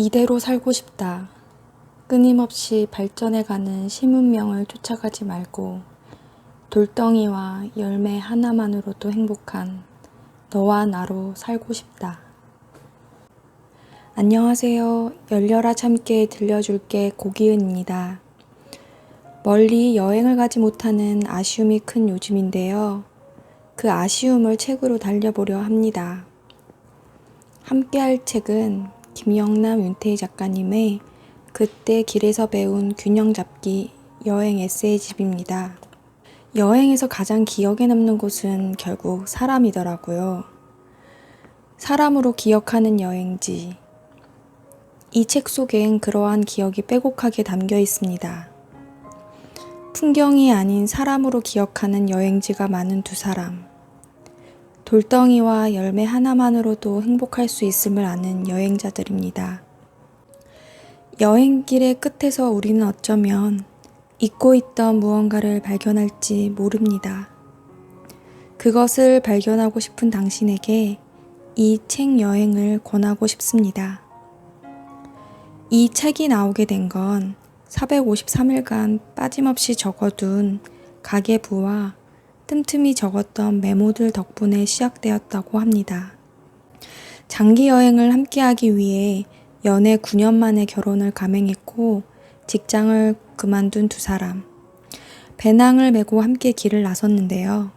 이대로 살고 싶다. 끊임없이 발전해가는 신문명을 쫓아가지 말고 돌덩이와 열매 하나만으로도 행복한 너와 나로 살고 싶다. 안녕하세요. 열려라 참깨 들려줄게 고기은입니다. 멀리 여행을 가지 못하는 아쉬움이 큰 요즘인데요. 그 아쉬움을 책으로 달려보려 합니다. 함께할 책은 김영남 윤태희 작가님의 그때 길에서 배운 균형 잡기 여행 에세이집입니다. 여행에서 가장 기억에 남는 곳은 결국 사람이더라고요. 사람으로 기억하는 여행지. 이 책 속엔 그러한 기억이 빼곡하게 담겨 있습니다. 풍경이 아닌 사람으로 기억하는 여행지가 많은 두 사람. 돌덩이와 열매 하나만으로도 행복할 수 있음을 아는 여행자들입니다. 여행길의 끝에서 우리는 어쩌면 잊고 있던 무언가를 발견할지 모릅니다. 그것을 발견하고 싶은 당신에게 이 책 여행을 권하고 싶습니다. 이 책이 나오게 된 건 453일간 빠짐없이 적어둔 가계부와 틈틈이 적었던 메모들 덕분에 시작되었다고 합니다. 장기 여행을 함께하기 위해 연애 9년 만에 결혼을 감행했고 직장을 그만둔 두 사람. 배낭을 메고 함께 길을 나섰는데요.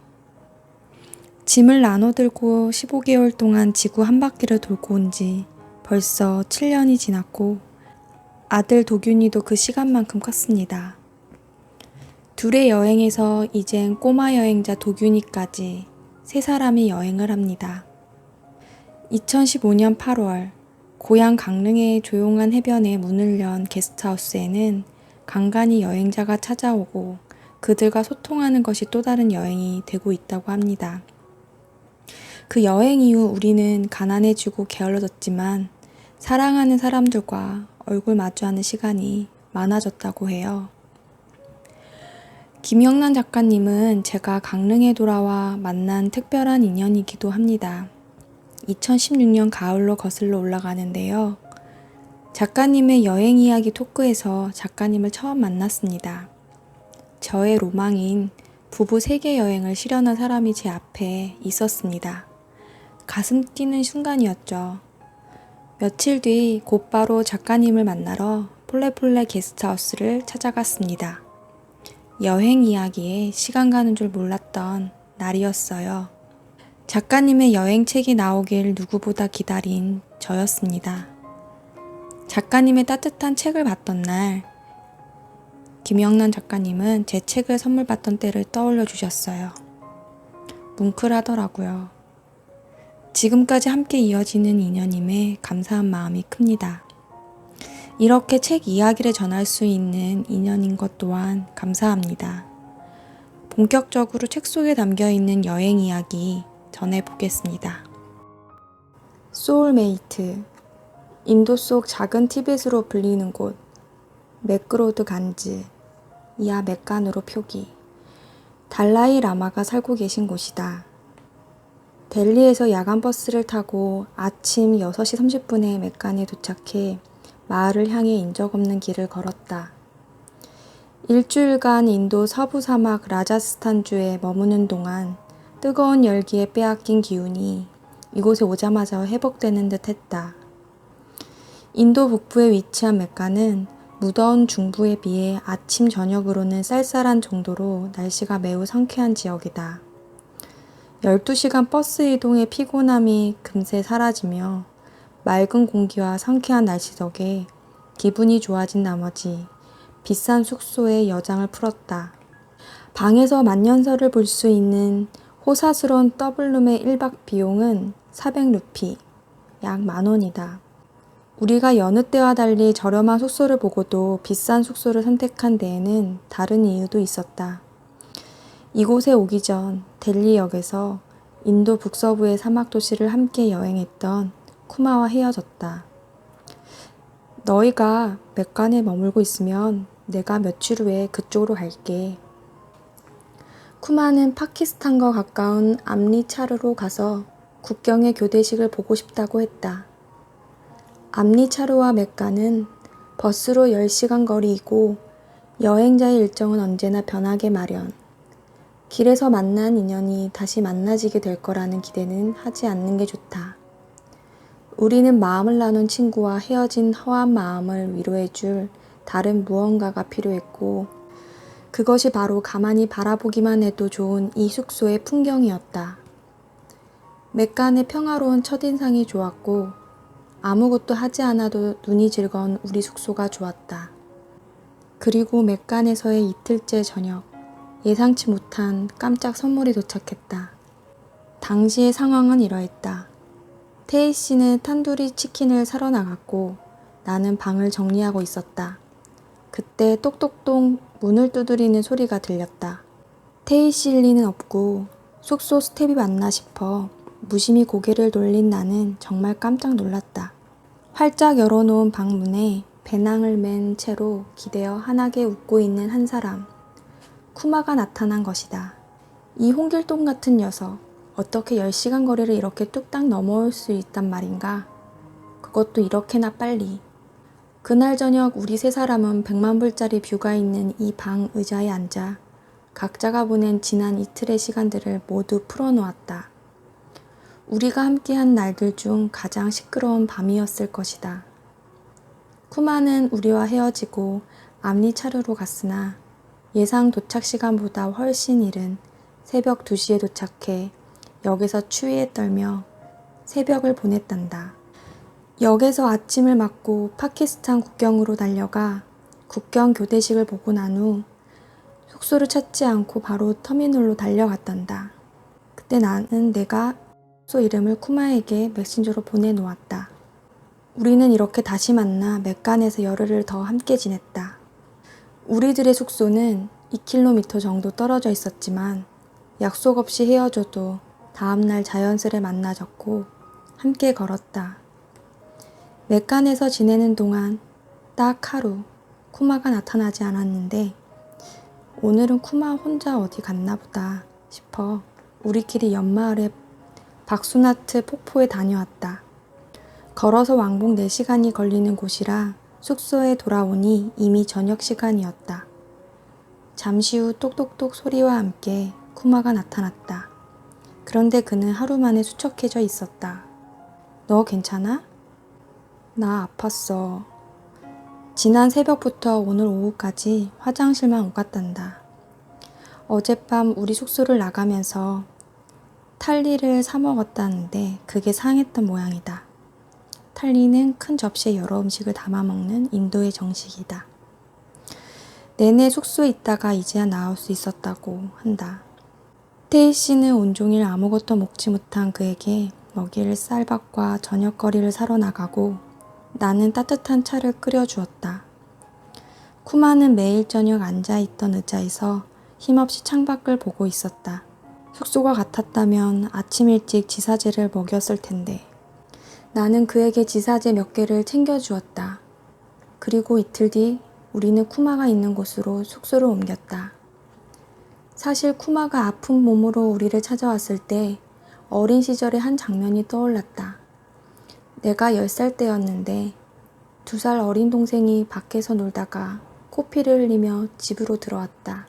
짐을 나눠 들고 15개월 동안 지구 한 바퀴를 돌고 온 지 벌써 7년이 지났고 아들 도균이도 그 시간만큼 컸습니다. 둘의 여행에서 이젠 꼬마 여행자 도균이까지 세 사람이 여행을 합니다. 2015년 8월 고향 강릉의 조용한 해변에 문을 연 게스트하우스에는 간간히 여행자가 찾아오고 그들과 소통하는 것이 또 다른 여행이 되고 있다고 합니다. 그 여행 이후 우리는 가난해지고 게을러졌지만 사랑하는 사람들과 얼굴 마주하는 시간이 많아졌다고 해요. 김영남 작가님은 제가 강릉에 돌아와 만난 특별한 인연이기도 합니다. 2016년 가을로 거슬러 올라가는데요. 작가님의 여행 이야기 토크에서 작가님을 처음 만났습니다. 저의 로망인 부부 세계 여행을 실현한 사람이 제 앞에 있었습니다. 가슴 뛰는 순간이었죠. 며칠 뒤 곧바로 작가님을 만나러 폴레폴레 게스트하우스를 찾아갔습니다. 여행 이야기에 시간 가는 줄 몰랐던 날이었어요. 작가님의 여행책이 나오길 누구보다 기다린 저였습니다. 작가님의 따뜻한 책을 봤던 날, 김영란 작가님은 제 책을 선물 받던 때를 떠올려 주셨어요. 뭉클하더라고요. 지금까지 함께 이어지는 인연임에 감사한 마음이 큽니다. 이렇게 책 이야기를 전할 수 있는 인연인 것 또한 감사합니다. 본격적으로 책 속에 담겨있는 여행 이야기 전해보겠습니다. 소울메이트. 인도 속 작은 티벳으로 불리는 곳. 맥그로드 간즈. 이하 맥간으로 표기. 달라이 라마가 살고 계신 곳이다. 델리에서 야간 버스를 타고 아침 6시 30분에 맥간에 도착해 마을을 향해 인적 없는 길을 걸었다. 일주일간 인도 서부 사막 라자스탄주에 머무는 동안 뜨거운 열기에 빼앗긴 기운이 이곳에 오자마자 회복되는 듯 했다. 인도 북부에 위치한 맥가는 무더운 중부에 비해 아침 저녁으로는 쌀쌀한 정도로 날씨가 매우 상쾌한 지역이다. 12시간 버스 이동의 피곤함이 금세 사라지며 맑은 공기와 상쾌한 날씨 덕에 기분이 좋아진 나머지 비싼 숙소에 여장을 풀었다. 방에서 만년설을 볼 수 있는 호사스러운 더블룸의 1박 비용은 400루피, 약 10,000원이다. 우리가 여느 때와 달리 저렴한 숙소를 보고도 비싼 숙소를 선택한 데에는 다른 이유도 있었다. 이곳에 오기 전 델리역에서 인도 북서부의 사막 도시를 함께 여행했던 쿠마와 헤어졌다. 너희가 맥간에 머물고 있으면 내가 며칠 후에 그쪽으로 갈게. 쿠마는 파키스탄과 가까운 암리차르로 가서 국경의 교대식을 보고 싶다고 했다. 암리차르와 멕가는 버스로 10시간 거리이고 여행자의 일정은 언제나 변하게 마련. 길에서 만난 인연이 다시 만나지게 될 거라는 기대는 하지 않는 게 좋다. 우리는 마음을 나눈 친구와 헤어진 허한 마음을 위로해줄 다른 무언가가 필요했고, 그것이 바로 가만히 바라보기만 해도 좋은 이 숙소의 풍경이었다. 멕간의 평화로운 첫인상이 좋았고, 아무것도 하지 않아도 눈이 즐거운 우리 숙소가 좋았다. 그리고 멕간에서의 이틀째 저녁, 예상치 못한 깜짝 선물이 도착했다. 당시의 상황은 이러했다. 태희 씨는 탄두리 치킨을 사러 나갔고 나는 방을 정리하고 있었다. 그때 똑똑똑 문을 두드리는 소리가 들렸다. 태희 씨일 리는 없고 숙소 스텝이 맞나 싶어 무심히 고개를 돌린 나는 정말 깜짝 놀랐다. 활짝 열어놓은 방문에 배낭을 맨 채로 기대어 환하게 웃고 있는 한 사람. 쿠마가 나타난 것이다. 이 홍길동 같은 녀석, 어떻게 10시간 거리를 이렇게 뚝딱 넘어올 수 있단 말인가? 그것도 이렇게나 빨리. 그날 저녁 우리 세 사람은 100만 불짜리 뷰가 있는 이 방 의자에 앉아 각자가 보낸 지난 이틀의 시간들을 모두 풀어놓았다. 우리가 함께한 날들 중 가장 시끄러운 밤이었을 것이다. 쿠마는 우리와 헤어지고 암리차르로 갔으나 예상 도착 시간보다 훨씬 이른 새벽 2시에 도착해 역에서 추위에 떨며 새벽을 보냈단다. 역에서 아침을 맞고 파키스탄 국경으로 달려가 국경 교대식을 보고 난 후 숙소를 찾지 않고 바로 터미널로 달려갔단다. 그때 나는 내가 숙소 이름을 쿠마에게 메신저로 보내놓았다. 우리는 이렇게 다시 만나 멕간에서 열흘을 더 함께 지냈다. 우리들의 숙소는 2km 정도 떨어져 있었지만 약속 없이 헤어져도 다음날 자연스레 만나졌고 함께 걸었다. 멕간에서 지내는 동안 딱 하루 쿠마가 나타나지 않았는데 오늘은 쿠마 혼자 어디 갔나 보다 싶어 우리끼리 옆마을의 박수나트 폭포에 다녀왔다. 걸어서 왕복 4시간이 걸리는 곳이라 숙소에 돌아오니 이미 저녁 시간이었다. 잠시 후 똑똑똑 소리와 함께 쿠마가 나타났다. 그런데 그는 하루 만에 수척해져 있었다. 너 괜찮아? 나 아팠어. 지난 새벽부터 오늘 오후까지 화장실만 오갔단다. 어젯밤 우리 숙소를 나가면서 탈리를 사 먹었다는데 그게 상했던 모양이다. 탈리는 큰 접시에 여러 음식을 담아 먹는 인도의 정식이다. 내내 숙소에 있다가 이제야 나올 수 있었다고 한다. 태희 씨는 온종일 아무것도 먹지 못한 그에게 먹일 쌀밥과 저녁거리를 사러 나가고 나는 따뜻한 차를 끓여주었다. 쿠마는 매일 저녁 앉아있던 의자에서 힘없이 창밖을 보고 있었다. 숙소가 같았다면 아침 일찍 지사제를 먹였을 텐데 나는 그에게 지사제 몇 개를 챙겨주었다. 그리고 이틀 뒤 우리는 쿠마가 있는 곳으로 숙소를 옮겼다. 사실 쿠마가 아픈 몸으로 우리를 찾아왔을 때 어린 시절의 한 장면이 떠올랐다. 내가 10살 때였는데 2살 어린 동생이 밖에서 놀다가 코피를 흘리며 집으로 들어왔다.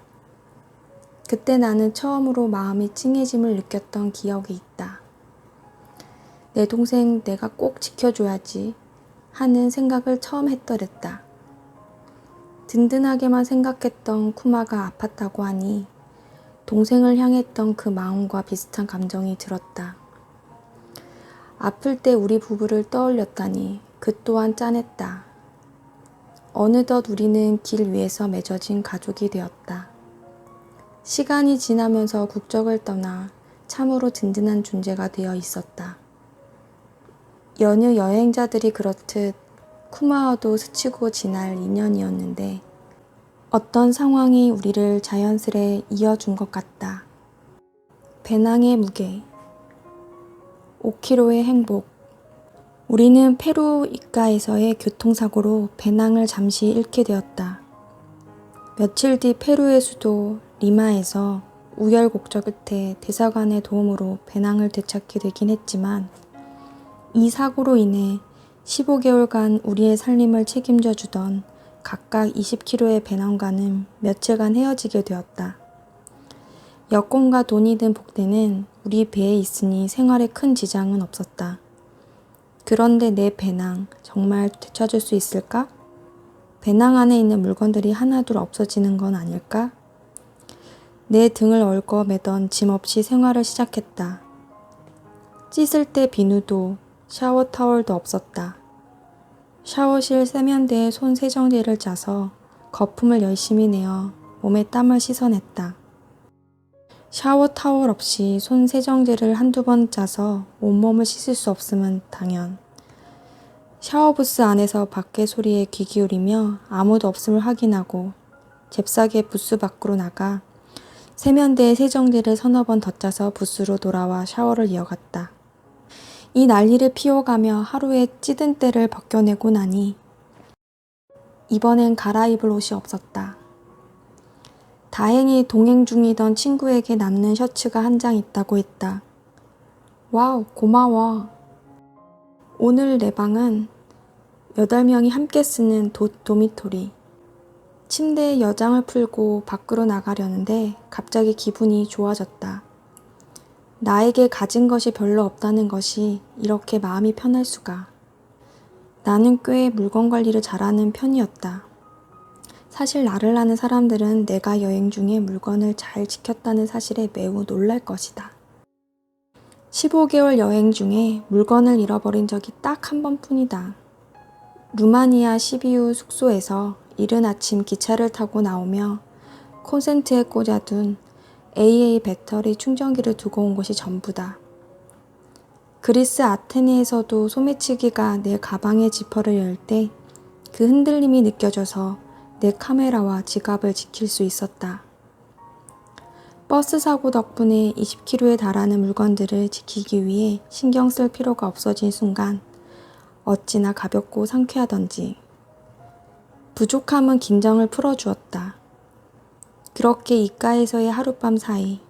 그때 나는 처음으로 마음이 찡해짐을 느꼈던 기억이 있다. 내 동생 내가 꼭 지켜줘야지 하는 생각을 처음 했더랬다. 든든하게만 생각했던 쿠마가 아팠다고 하니 동생을 향했던 그 마음과 비슷한 감정이 들었다. 아플 때 우리 부부를 떠올렸다니 그 또한 짠했다. 어느덧 우리는 길 위에서 맺어진 가족이 되었다. 시간이 지나면서 국적을 떠나 참으로 든든한 존재가 되어 있었다. 여느 여행자들이 그렇듯 쿠마와도 스치고 지날 인연이었는데 어떤 상황이 우리를 자연스레 이어준 것 같다. 배낭의 무게, 5km의 행복. 우리는 페루 이카에서의 교통사고로 배낭을 잠시 잃게 되었다. 며칠 뒤 페루의 수도 리마에서 우열곡절 끝에 대사관의 도움으로 배낭을 되찾게 되긴 했지만 이 사고로 인해 15개월간 우리의 살림을 책임져 주던 각각 20kg의 배낭과는 며칠간 헤어지게 되었다. 여권과 돈이 든 복대는 우리 배에 있으니 생활에 큰 지장은 없었다. 그런데 내 배낭 정말 되찾을 수 있을까? 배낭 안에 있는 물건들이 하나둘 없어지는 건 아닐까? 내 등을 얽어 매던 짐 없이 생활을 시작했다. 씻을 때 비누도 샤워 타월도 없었다. 샤워실 세면대에 손 세정제를 짜서 거품을 열심히 내어 몸에 땀을 씻어냈다. 샤워 타월 없이 손 세정제를 한두 번 짜서 온몸을 씻을 수 없음은 당연. 샤워부스 안에서 밖의 소리에 귀 기울이며 아무도 없음을 확인하고 잽싸게 부스 밖으로 나가 세면대에 세정제를 서너 번 더 짜서 부스로 돌아와 샤워를 이어갔다. 이 난리를 피워가며 하루에 찌든 때를 벗겨내고 나니 이번엔 갈아입을 옷이 없었다. 다행히 동행 중이던 친구에게 남는 셔츠가 한 장 있다고 했다. 와우, 고마워. 오늘 내 방은 8명이 함께 쓰는 도미토리. 침대에 여장을 풀고 밖으로 나가려는데 갑자기 기분이 좋아졌다. 나에게 가진 것이 별로 없다는 것이 이렇게 마음이 편할 수가. 나는 꽤 물건 관리를 잘하는 편이었다. 사실 나를 아는 사람들은 내가 여행 중에 물건을 잘 지켰다는 사실에 매우 놀랄 것이다. 15개월 여행 중에 물건을 잃어버린 적이 딱 한 번뿐이다. 루마니아 시비우 숙소에서 이른 아침 기차를 타고 나오며 콘센트에 꽂아둔 AA 배터리 충전기를 두고 온 것이 전부다. 그리스 아테네에서도 소매치기가 내 가방의 지퍼를 열 때 그 흔들림이 느껴져서 내 카메라와 지갑을 지킬 수 있었다. 버스 사고 덕분에 20kg에 달하는 물건들을 지키기 위해 신경 쓸 필요가 없어진 순간 어찌나 가볍고 상쾌하던지. 부족함은 긴장을 풀어주었다. 그렇게 입가에서의 하룻밤 사이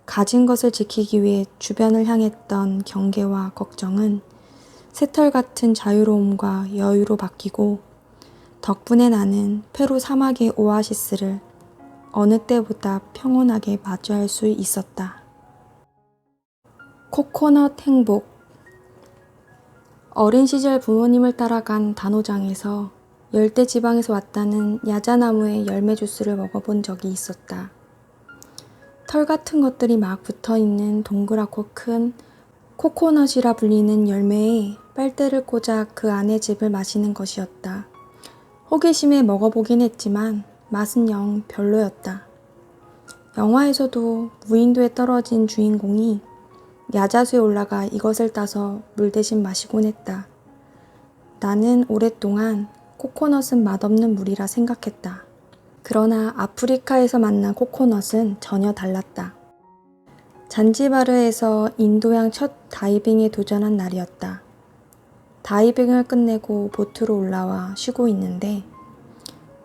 가진 것을 지키기 위해 주변을 향했던 경계와 걱정은 새털 같은 자유로움과 여유로 바뀌고 덕분에 나는 페루 사막의 오아시스를 어느 때보다 평온하게 마주할 수 있었다. 코코넛 행복. 어린 시절 부모님을 따라간 단오장에서 열대지방에서 왔다는 야자나무의 열매 주스를 먹어본 적이 있었다. 털 같은 것들이 막 붙어있는 동그랗고 큰 코코넛이라 불리는 열매에 빨대를 꽂아 그 안의 즙을 마시는 것이었다. 호기심에 먹어보긴 했지만 맛은 영 별로였다. 영화에서도 무인도에 떨어진 주인공이 야자수에 올라가 이것을 따서 물 대신 마시곤 했다. 나는 오랫동안 코코넛은 맛없는 물이라 생각했다. 그러나 아프리카에서 만난 코코넛은 전혀 달랐다. 잔지바르에서 인도양 첫 다이빙에 도전한 날이었다. 다이빙을 끝내고 보트로 올라와 쉬고 있는데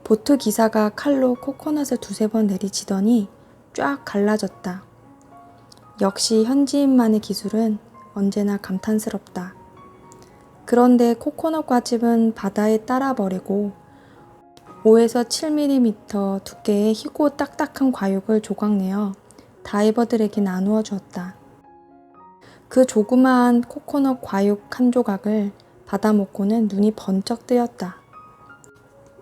보트 기사가 칼로 코코넛을 두세 번 내리치더니 쫙 갈라졌다. 역시 현지인만의 기술은 언제나 감탄스럽다. 그런데 코코넛 과즙은 바다에 따라버리고 5에서 7mm 두께의 희고 딱딱한 과육을 조각내어 다이버들에게 나누어 주었다. 그 조그마한 코코넛 과육 한 조각을 받아먹고는 눈이 번쩍 뜨였다.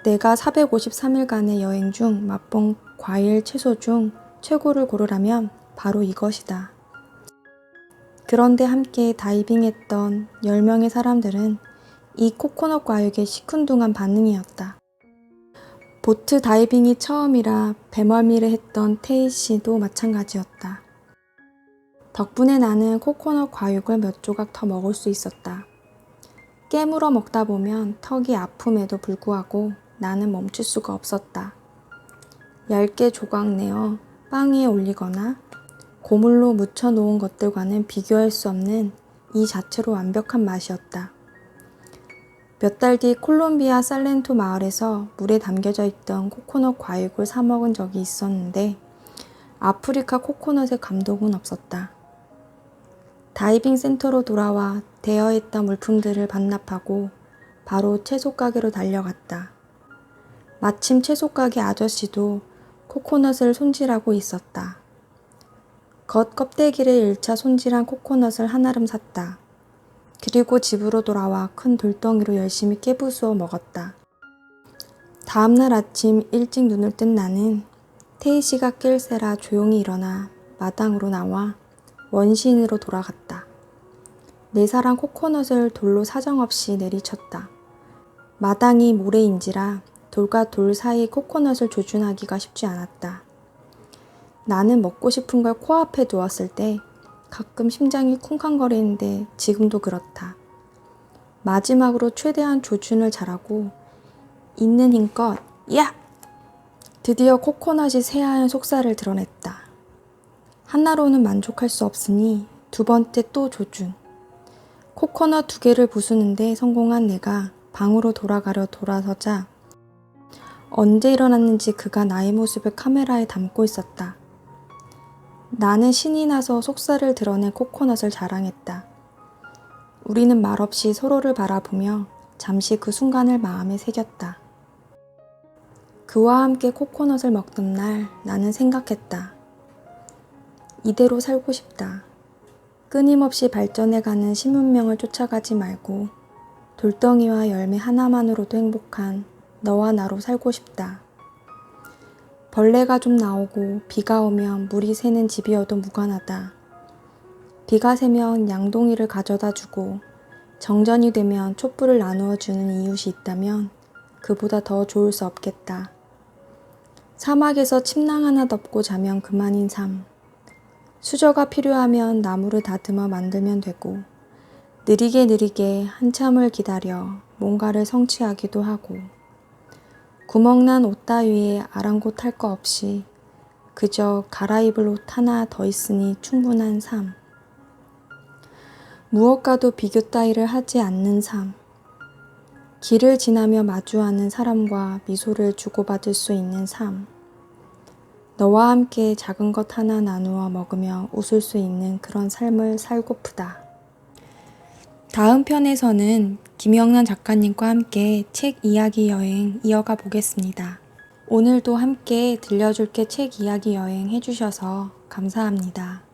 내가 453일간의 여행 중 맛본 과일, 채소 중 최고를 고르라면 바로 이것이다. 그런데 함께 다이빙했던 10명의 사람들은 이 코코넛 과육에 시큰둥한 반응이었다. 보트 다이빙이 처음이라 배멀미를 했던 테이 씨도 마찬가지였다. 덕분에 나는 코코넛 과육을 몇 조각 더 먹을 수 있었다. 깨물어 먹다 보면 턱이 아픔에도 불구하고 나는 멈출 수가 없었다. 얇게 조각 내어 빵 위에 올리거나 고물로 묻혀 놓은 것들과는 비교할 수 없는 이 자체로 완벽한 맛이었다. 몇 달 뒤 콜롬비아 살렌토 마을에서 물에 담겨져 있던 코코넛 과육을 사 먹은 적이 있었는데 아프리카 코코넛의 감동은 없었다. 다이빙 센터로 돌아와 대여했던 물품들을 반납하고 바로 채소 가게로 달려갔다. 마침 채소 가게 아저씨도 코코넛을 손질하고 있었다. 겉 껍데기를 일차 손질한 코코넛을 한아름 샀다. 그리고 집으로 돌아와 큰 돌덩이로 열심히 깨부수어 먹었다. 다음날 아침 일찍 눈을 뜬 나는 태희씨가 낄새라 조용히 일어나 마당으로 나와 원시인으로 돌아갔다. 내 사랑 코코넛을 돌로 사정없이 내리쳤다. 마당이 모래인지라 돌과 돌 사이 코코넛을 조준하기가 쉽지 않았다. 나는 먹고 싶은 걸 코앞에 두었을 때 가끔 심장이 쿵쾅거리는데 지금도 그렇다. 마지막으로 최대한 조준을 잘하고 있는 힘껏 야! 드디어 코코넛이 새하얀 속살을 드러냈다. 하나로는 만족할 수 없으니 두 번째 또 조준. 코코넛 2개를 부수는데 성공한 내가 방으로 돌아가려 돌아서자 언제 일어났는지 그가 나의 모습을 카메라에 담고 있었다. 나는 신이 나서 속살을 드러낸 코코넛을 자랑했다. 우리는 말없이 서로를 바라보며 잠시 그 순간을 마음에 새겼다. 그와 함께 코코넛을 먹던 날 나는 생각했다. 이대로 살고 싶다. 끊임없이 발전해가는 신문명을 쫓아가지 말고 돌덩이와 열매 하나만으로도 행복한 너와 나로 살고 싶다. 벌레가 좀 나오고 비가 오면 물이 새는 집이어도 무관하다. 비가 새면 양동이를 가져다 주고 정전이 되면 촛불을 나누어 주는 이웃이 있다면 그보다 더 좋을 수 없겠다. 사막에서 침낭 하나 덮고 자면 그만인 삶. 수저가 필요하면 나무를 다듬어 만들면 되고 느리게 한참을 기다려 뭔가를 성취하기도 하고 구멍난 옷 따위에 아랑곳할 거 없이 그저 갈아입을 옷 하나 더 있으니 충분한 삶. 무엇과도 비교 따위를 하지 않는 삶. 길을 지나며 마주하는 사람과 미소를 주고받을 수 있는 삶. 너와 함께 작은 것 하나 나누어 먹으며 웃을 수 있는 그런 삶을 살고프다. 다음 편에서는 김영란 작가님과 함께 책 이야기 여행 이어가 보겠습니다. 오늘도 함께 들려줄게 책 이야기 여행 해주셔서 감사합니다.